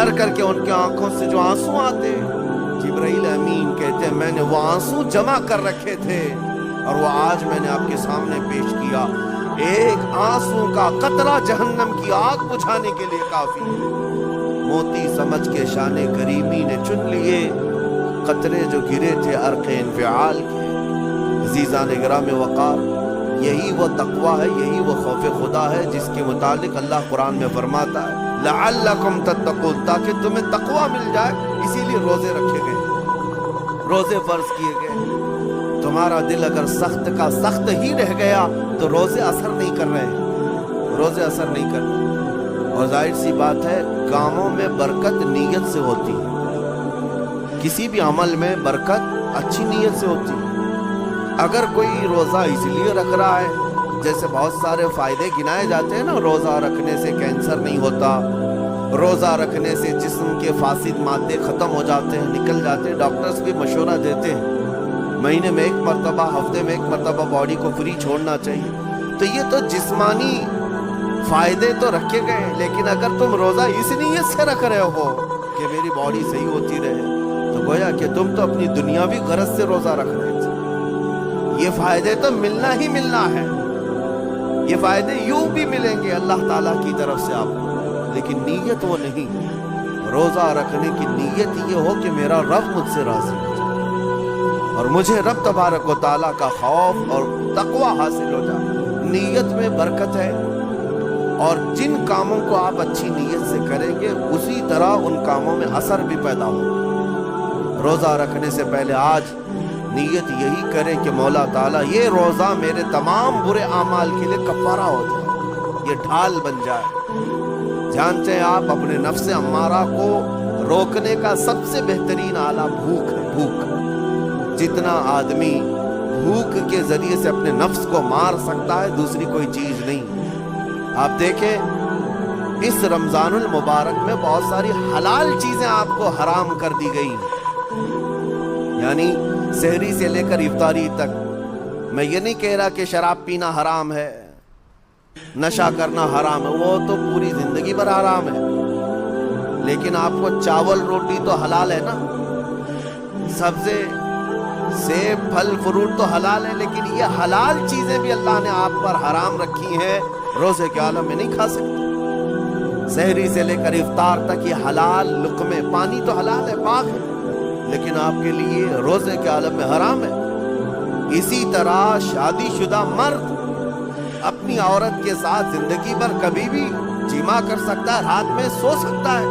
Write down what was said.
ڈر کر کے ان کی آنکھوں سے جو آنسو آتے، جبرائیل امین کہتے ہیں میں نے وہ آنسو جمع کر رکھے تھے اور وہ آج میں نے آپ کے سامنے پیش کیا۔ ایک آنسو کا قطرہ جہنم کی آگ بجھانے کے لیے کافی ہے۔ موتی سمجھ کے شان کریمی نے چن لیے قطرے جو گرے تھے عرق انفعال کے۔ عزیزان گرام وقار، یہی وہ تقویٰ ہے، یہی وہ خوف خدا ہے جس کے متعلق اللہ قرآن میں فرماتا ہے لعلکم تتقون، تاکہ تمہیں تقویٰ مل جائے، اسی لیے روزے رکھے گئے، روزے فرض کیے گئے۔ تمہارا دل اگر سخت کا سخت ہی رہ گیا تو روزے اثر نہیں کر رہے، روزے اثر نہیں کر رہے۔ اور ظاہر سی بات ہے کاموں میں برکت نیت سے ہوتی ہے، کسی بھی عمل میں برکت اچھی نیت سے ہوتی ہے۔ اگر کوئی روزہ اس لیے رکھ رہا ہے، جیسے بہت سارے فائدے گنائے جاتے ہیں نا، روزہ رکھنے سے کینسر نہیں ہوتا، روزہ رکھنے سے جسم کے فاسد مادے ختم ہو جاتے ہیں، نکل جاتے ہیں، ڈاکٹرز بھی مشورہ دیتے ہیں مہینے میں ایک مرتبہ، ہفتے میں ایک مرتبہ باڈی کو فری چھوڑنا چاہیے۔ تو یہ تو جسمانی فائدے تو رکھے گئے، لیکن اگر تم روزہ اس نیت سے رکھ رہے ہو کہ میری باڈی صحیح ہوتی رہے، تو گویا کہ تم تو اپنی دنیاوی غرض سے روزہ رکھ رہے تھے۔ یہ فائدے تو ملنا ہی ملنا ہے، یہ فائدے یوں بھی ملیں گے اللہ تعالیٰ کی طرف سے آپ کو، لیکن نیت وہ نہیں۔ روزہ رکھنے کی نیت یہ ہو کہ میرا رب مجھ سے راضی ہو جائے اور مجھے رب تبارک و تعالیٰ کا خوف اور تقویٰ حاصل ہو جائے۔ نیت میں برکت ہے، اور جن کاموں کو آپ اچھی نیت سے کریں گے اسی طرح ان کاموں میں اثر بھی پیدا ہو۔ روزہ رکھنے سے پہلے آج نیت یہی کریں کہ مولا تعالیٰ یہ روزہ میرے تمام برے اعمال کے لیے کفارہ ہو جائے، یہ ڈھال بن جائے۔ جانتے ہیں آپ اپنے نفس امارہ کو روکنے کا سب سے بہترین آلہ بھوک ہے، بھوک۔ جتنا آدمی بھوک کے ذریعے سے اپنے نفس کو مار سکتا ہے دوسری کوئی چیز نہیں۔ آپ دیکھیں اس رمضان المبارک میں بہت ساری حلال چیزیں آپ کو حرام کر دی گئی، یعنی سحری سے لے کر افطاری تک۔ میں یہ نہیں کہہ رہا کہ شراب پینا حرام ہے، نشہ کرنا حرام ہے، وہ تو پوری زندگی بھر حرام ہے، لیکن آپ کو چاول روٹی تو حلال ہے نا، سبزے سیب پھل فروٹ تو حلال ہے، لیکن یہ حلال چیزیں بھی اللہ نے آپ پر حرام رکھی ہیں، روزے کے عالم میں نہیں کھا سکتے۔ سحری سے لے کر افطار تک یہ حلال لقمے، پانی تو حلال ہے، پاک ہے، لیکن آپ کے لیے روزے کے عالم میں حرام ہے۔ اسی طرح شادی شدہ مرد اپنی عورت کے ساتھ زندگی بھر کبھی بھی جمع کر سکتا ہے، رات میں سو سکتا ہے،